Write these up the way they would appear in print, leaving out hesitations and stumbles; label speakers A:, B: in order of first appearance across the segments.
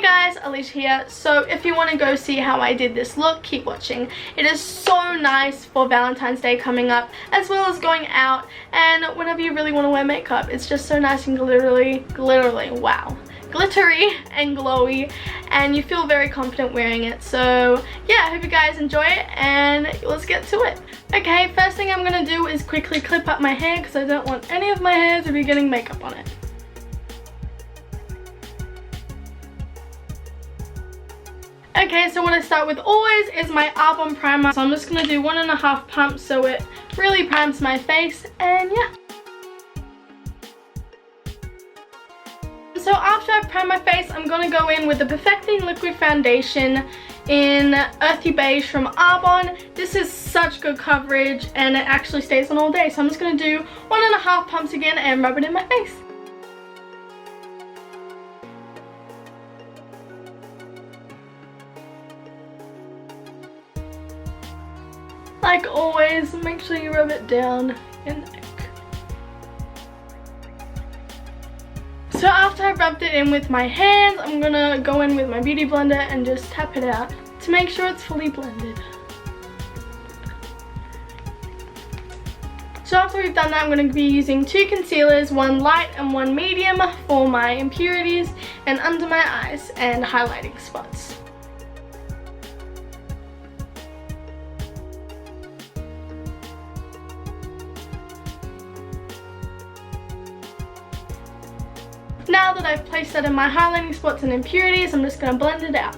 A: guys, Alicia here. So if you want to go see how I did this look, keep watching. It is so nice for Valentine's Day coming up, as well as going out and whenever you really want to wear makeup. It's just so nice and glittery, wow, glittery and glowy, and you feel very confident wearing it. So yeah, I hope you guys enjoy it and let's get to it. Okay, first thing I'm going to do is quickly clip up my hair because I don't want any of my hair to be getting makeup on it. Okay, so what I start with always is my Arbonne primer. So I'm just going to do 1.5 pumps so it really primes my face, and yeah. So after I've primed my face, I'm going to go in with the Perfecting Liquid Foundation in Earthy Beige from Arbonne. This is such good coverage and it actually stays on all day. So I'm just going to do 1.5 pumps again and rub it in my face. Like always, make sure you rub it down your neck. So after I've rubbed it in with my hands, I'm gonna go in with my beauty blender and just tap it out to make sure it's fully blended. So after we've done that, I'm going to be using 2 concealers, one light and one medium for my impurities and under my eyes and highlighting spots. Now that I've placed that in my highlighting spots and impurities, I'm just going to blend it out.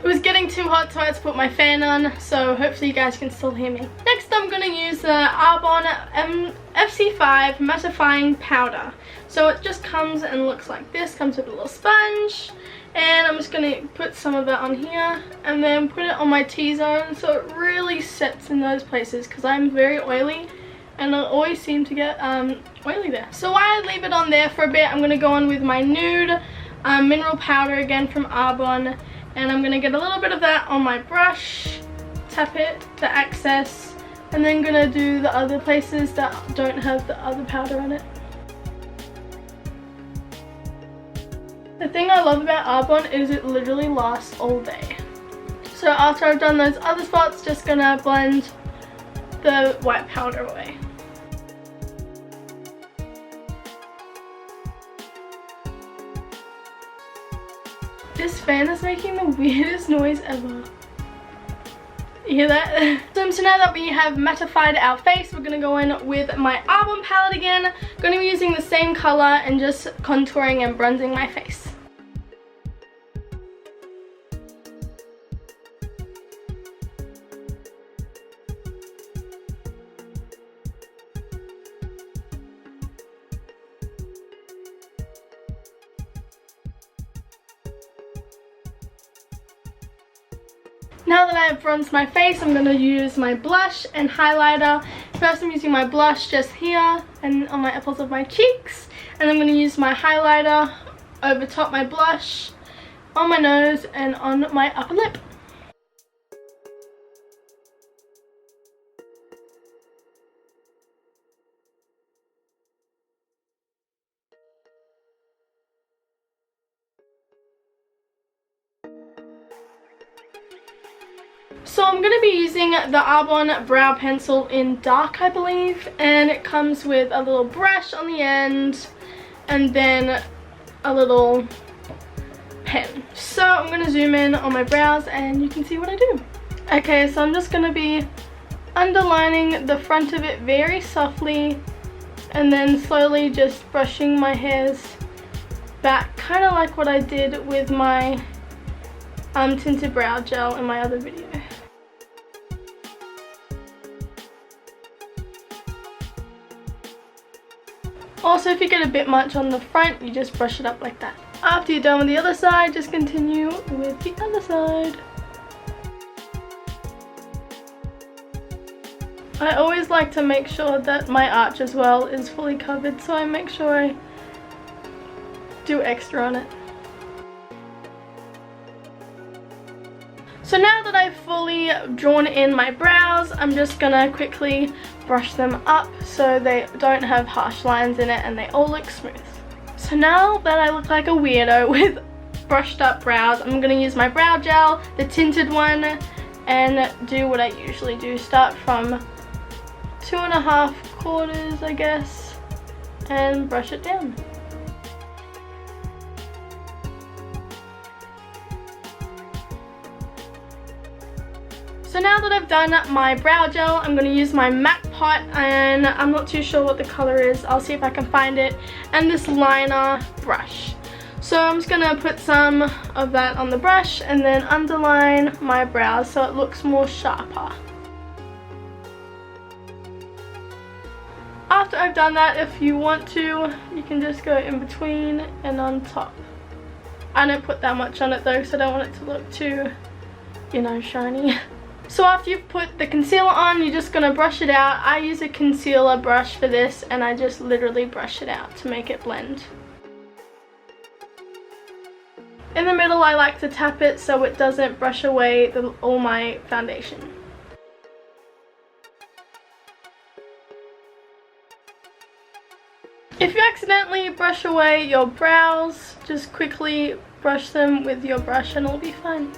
A: It was getting too hot, so I had to put my fan on, so hopefully you guys can still hear me. Next I'm going to use the Arbonne FC5 Matifying Powder. So it just comes and looks like this, comes with a little sponge. And I'm just going to put some of it on here and then put it on my T-zone so it really sets in those places because I'm very oily and I always seem to get oily there. So while I leave it on there for a bit, I'm going to go on with my Nude mineral powder again from Arbonne, and I'm going to get a little bit of that on my brush, tap it, the excess, and then going to do the other places that don't have the other powder on it. The thing I love about Arbonne is it literally lasts all day. So after I've done those other spots, just gonna blend the white powder away. This fan is making the weirdest noise ever. You hear that? So now that we have mattified our face, we're going to go in with my Arbonne palette again. Going to be using the same color and just contouring and bronzing my face. Now that I have bronzed my face, I'm going to use my blush and highlighter. First I'm using my blush just here and on my apples of my cheeks. And I'm going to use my highlighter over top my blush, on my nose and on my upper lip. So I'm going to be using the Arbonne brow pencil in dark, I believe, and it comes with a little brush on the end and then a little pen. So I'm going to zoom in on my brows and you can see what I do. Okay, so I'm just going to be underlining the front of it very softly and then slowly just brushing my hairs back, kind of like what I did with my tinted brow gel in my other video. Also, if you get a bit much on the front, you just brush it up like that. After you're done with the other side, just continue with the other side. I always like to make sure that my arch as well is fully covered, so I make sure I do extra on it. So now that I've fully drawn in my brows, I'm just gonna quickly brush them up so they don't have harsh lines in it and they all look smooth. So now that I look like a weirdo with brushed up brows, I'm gonna use my brow gel, the tinted one, and do what I usually do. Start from 2.5 quarters, I guess, and brush it down. So now that I've done my brow gel, I'm going to use my MAC pot, and I'm not too sure what the color is. I'll see if I can find it. And this liner brush. So I'm just going to put some of that on the brush and then underline my brows so it looks more sharper. After I've done that, if you want to, you can just go in between and on top. I don't put that much on it though, because I don't want it to look too, you know, shiny. So after you've put the concealer on, you're just going to brush it out. I use a concealer brush for this, and I just literally brush it out to make it blend. In the middle, I like to tap it so it doesn't brush away all my foundation. If you accidentally brush away your brows, just quickly brush them with your brush and it'll be fine.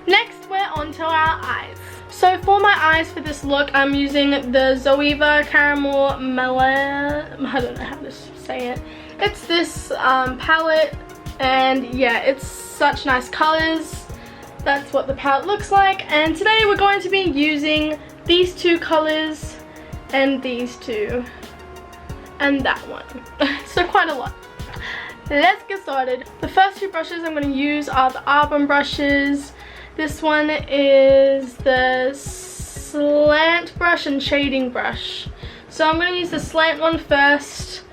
A: Next, we're on to our eyes. So for my eyes for this look, I'm using the Zoeva Caramel Melange, I don't know how to say it. It's this palette, and yeah, it's such nice colors. That's what the palette looks like. And today we're going to be using these two colors and these two and that one. So quite a lot. Let's get started. The first two brushes I'm going to use are the Arbonne brushes. This one is the Slant brush and shading brush. So I'm going to use the Slant one first,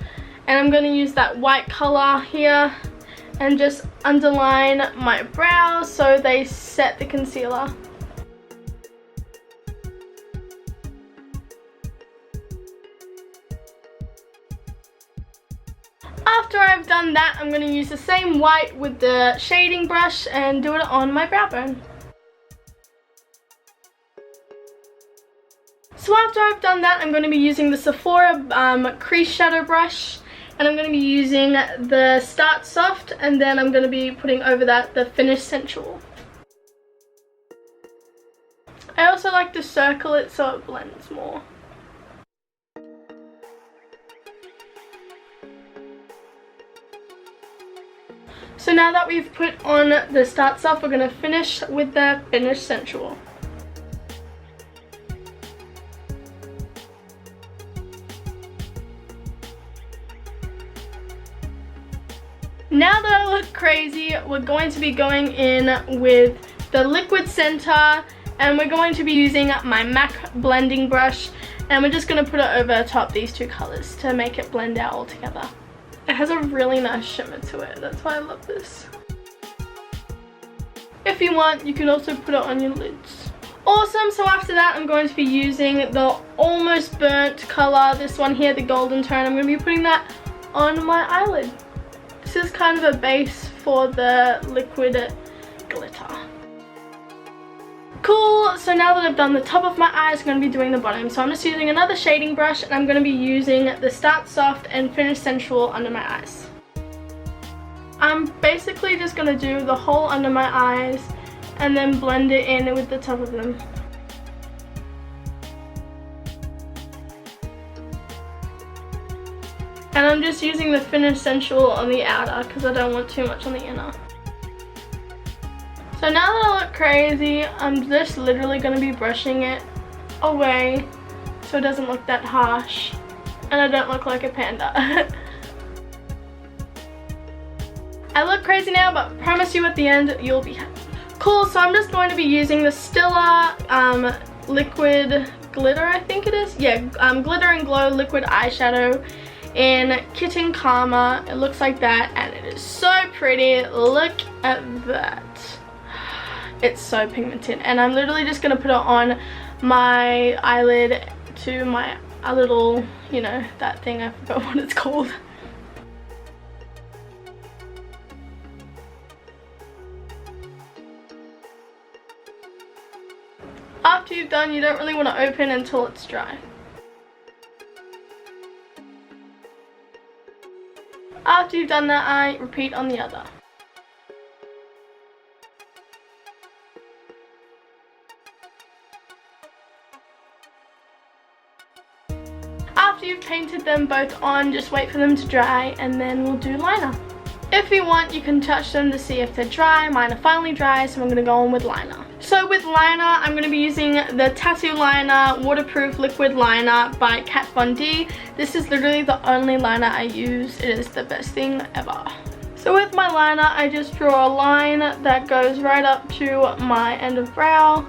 A: and I'm going to use that white color here and just underline my brows so they set the concealer. After I've done that, I'm going to use the same white with the shading brush and do it on my brow bone. So after I've done that, I'm going to be using the Sephora crease shadow brush, and I'm going to be using the Start Soft, and then I'm going to be putting over that the Finish Sensual. I also like to circle it so it blends more. So now that we've put on the Start Soft, we're going to finish with the Finish Sensual. Now that I look crazy, we're going to be going in with the liquid center, and we're going to be using my MAC blending brush, and we're just going to put it over top these two colors to make it blend out all together. It has a really nice shimmer to it, that's why I love this. If you want, you can also put it on your lids. Awesome, so after that I'm going to be using the Almost Burnt color, this one here, the golden tone. I'm going to be putting that on my eyelid. This is kind of a base for the liquid glitter. Cool, so now that I've done the top of my eyes, I'm going to be doing the bottom. So I'm just using another shading brush, and I'm going to be using the Start Soft and Finish Sensual under my eyes. I'm basically just going to do the whole under my eyes and then blend it in with the top of them. And I'm just using the Finish Sensual on the outer because I don't want too much on the inner. So now that I look crazy, I'm just literally going to be brushing it away so it doesn't look that harsh and I don't look like a panda. I look crazy now, but I promise you at the end you'll be happy. Cool, so I'm just going to be using the Stilla liquid glitter, I think it is. Yeah, Glitter and Glow liquid eyeshadow in Kitten Karma. It looks like that and it is so pretty. Look at that. It's so pigmented, and I'm literally just going to put it on my eyelid to my little, you know, that thing, I forgot what it's called. After you've done, you don't really want to open until it's dry. After you've done that eye, repeat on the other. After you've painted them both on, just wait for them to dry and then we'll do liner. If you want, you can touch them to see if they're dry. Mine are finally dry, so I'm going to go on with liner. So with liner, I'm going to be using the Tattoo Liner Waterproof Liquid Liner by Kat Von D. This is literally the only liner I use. It is the best thing ever. So with my liner, I just draw a line that goes right up to my end of brow.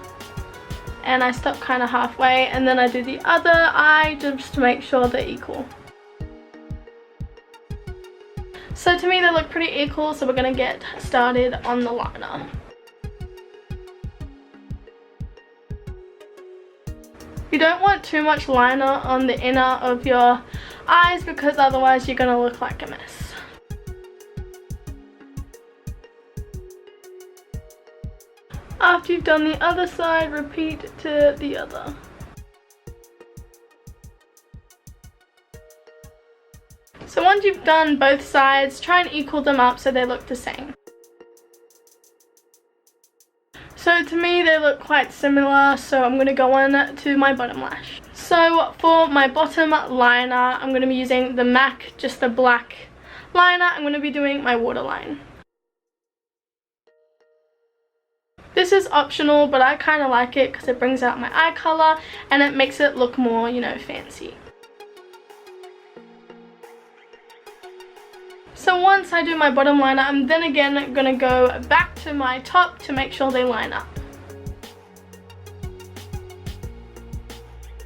A: And I stop kind of halfway, and then I do the other eye just to make sure they're equal. So to me they look pretty equal, so we're going to get started on the liner. You don't want too much liner on the inner of your eyes because otherwise you're going to look like a mess. After you've done the other side, repeat to the other. So once you've done both sides, try and equal them up so they look the same. So to me they look quite similar, so I'm going to go on to my bottom lash. So for my bottom liner, I'm going to be using the MAC, just the black liner. I'm going to be doing my waterline. This is optional, but I kind of like it because it brings out my eye color and it makes it look more, you know, fancy. So once I do my bottom liner, I'm then again going to go back to my top to make sure they line up.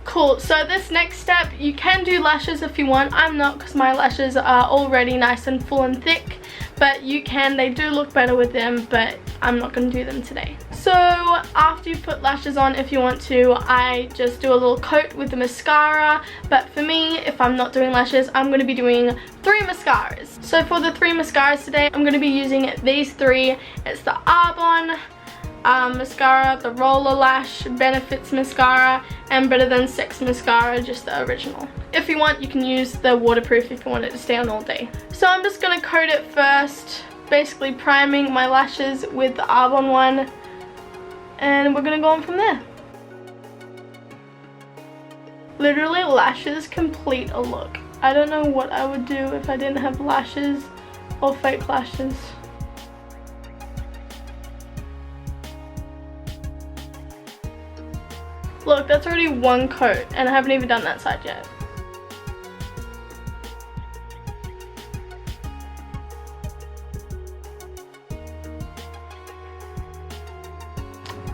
A: Cool, so this next step, you can do lashes if you want. I'm not because my lashes are already nice and full and thick, but you can. They do look better with them, but I'm not going to do them today. So after you put lashes on, if you want to, I just do a little coat with the mascara. But for me, if I'm not doing lashes, I'm going to be doing 3 mascaras. So for the 3 mascaras today, I'm going to be using these 3. It's the Arbonne mascara, the Roller Lash Benefits mascara, and Better Than Sex mascara, just the original. If you want, you can use the waterproof if you want it to stay on all day. So I'm just going to coat it first, basically priming my lashes with the Arbonne one, and we're going to go on from there. Literally, lashes complete a look. I don't know what I would do if I didn't have lashes or fake lashes. Look, that's already 1 coat and I haven't even done that side yet.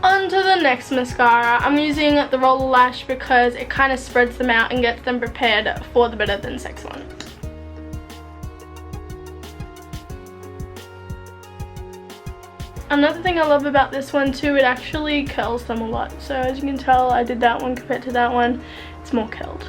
A: On to the next mascara. I'm using the Roller Lash because it kind of spreads them out and gets them prepared for the Better Than Sex one. Another thing I love about this one too, it actually curls them a lot. So as you can tell, I did that one compared to that one. It's more curled.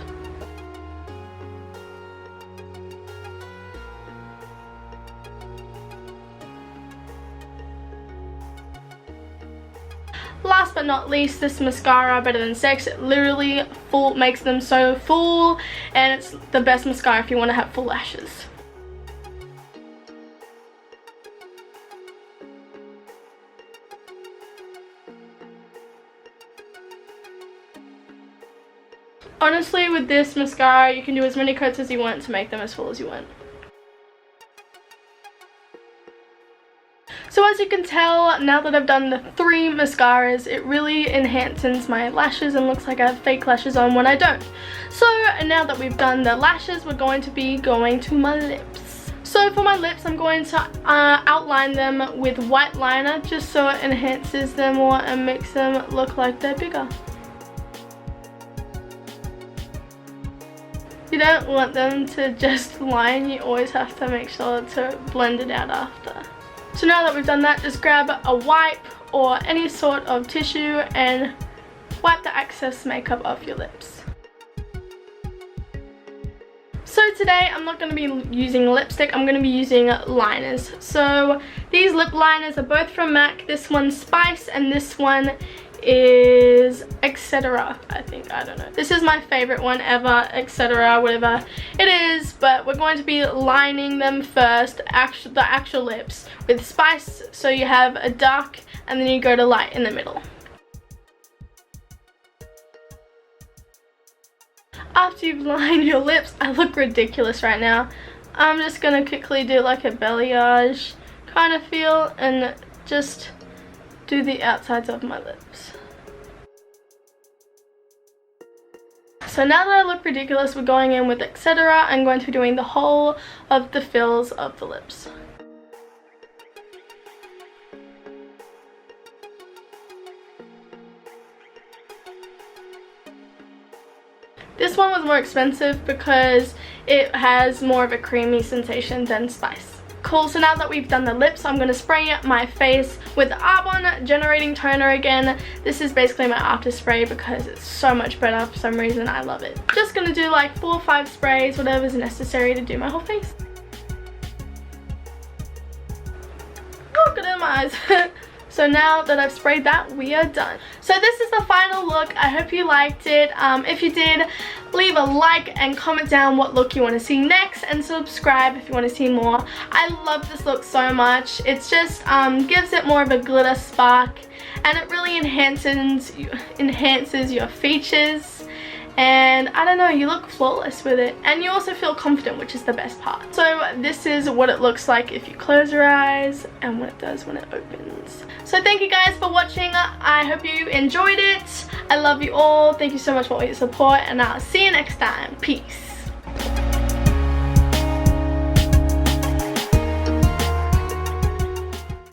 A: Last but not least, this mascara, Better Than Sex, it literally makes them so full, and it's the best mascara if you want to have full lashes. Honestly, with this mascara, you can do as many coats as you want to make them as full as you want. So as you can tell, now that I've done the 3 mascaras, it really enhances my lashes and looks like I have fake lashes on when I don't. So now that we've done the lashes, we're going to be going to my lips. So for my lips, I'm going to outline them with white liner just so it enhances them more and makes them look like they're bigger. You don't want them to just line, you always have to make sure to blend it out after. So now that we've done that, just grab a wipe or any sort of tissue and wipe the excess makeup off your lips. So today I'm not going to be using lipstick, I'm going to be using liners. So these lip liners are both from MAC. This one's Spice and this one is Elcetera, I think. I don't know. This is my favorite one ever, Elcetera, whatever it is. But we're going to be lining them first, the actual lips, with Spice. So you have a dark and then you go to light in the middle. After you've lined your lips, I look ridiculous right now. I'm just gonna quickly do like a balayage kind of feel and just do the outsides of my lips. So now that I look ridiculous, we're going in with Elcetera. I'm going to be doing the whole of the fills of the lips. This one was more expensive because it has more of a creamy sensation than Spice. Cool, so now that we've done the lips, I'm going to spray my face with the Arbonne Generating Toner again. This is basically my after spray because it's so much better for some reason. I love it. Just going to do like 4 or 5 sprays, whatever is necessary to do my whole face. Oh, good in my eyes. So now that I've sprayed that, we are done. So this is the final look. I hope you liked it. If you did, leave a like and comment down what look you want to see next, and subscribe if you want to see more. I love this look so much. It's just gives it more of a glitter spark, and it really enhances your features. And I don't know, you look flawless with it, and you also feel confident, which is the best part. So this is what it looks like if you close your eyes and what it does when it opens. So thank you guys for watching. I hope you enjoyed it. I love you all. Thank you so much for all your support, and I'll see you next time. Peace.